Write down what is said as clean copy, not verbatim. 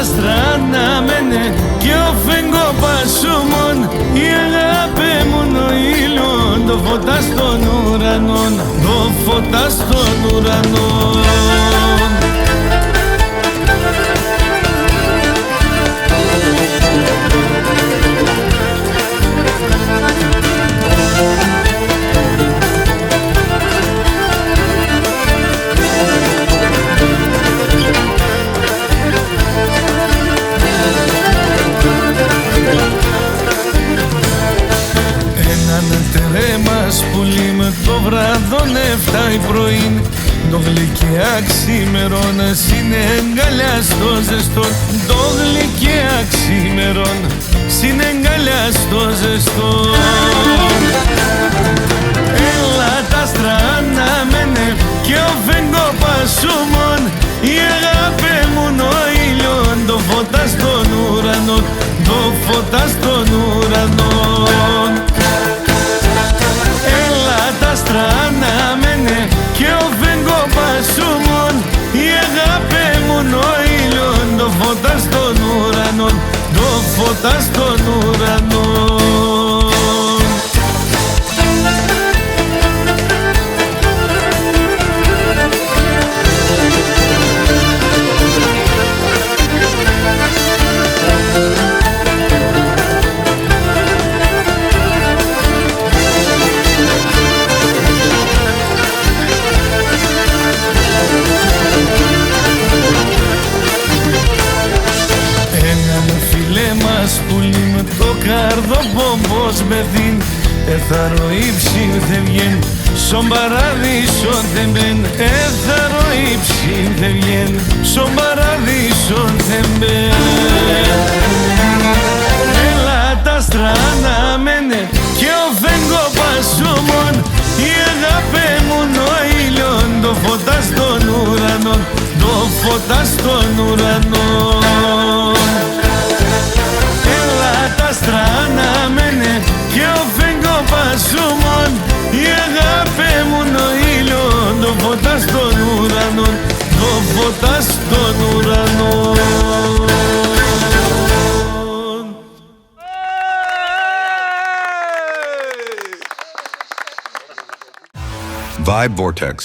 άστρα αναμένε και ο φεγγό πασούμον, η αγάπη μου ο ήλιον, το φωτά στον ουρανό, το φωτά στον ουρανό. Τρέμας πουλί με το βράδον 7 η πρωί, το γλυκιά ξημερών συνεγκαλιά στο ζεστό, το γλυκιά ξημερών συνεγκαλιά στο ζεστό. Έλα τα άστρα αναμένε και ο φεγγό πασούμον, η αγάπη μου ο ήλιον, το φωτά στον ουρανό, το φωτά στον ουρανό. Τα άστρα αναμένε και ο φεγγό πασούμον, η αγάπη μου ο ήλιον, το φωτά στον ουρανό, το φωτά στον ουρανό. Πουλί με το καρδοπομπός με δίν, έθαρο ύψιν θε βγεν, σον παραδείσον θε μπεν, έθαρο ύψιν θε βγεν, σον παραδείσον θε μπεν. Έλα τα άστρα αναμένε και ο φεγγό πασούμον, η αγάπη μου ο ήλιον, το φωτά στον ουρανό, το φωτά στον ουρανό. Τα άστρα αναμένε και ο φεγγό πασούμον, η αγάπη μου ο ήλιον, το φωτά στον ουρανό, το φωτά στον ουρανό. Vibe Vortex.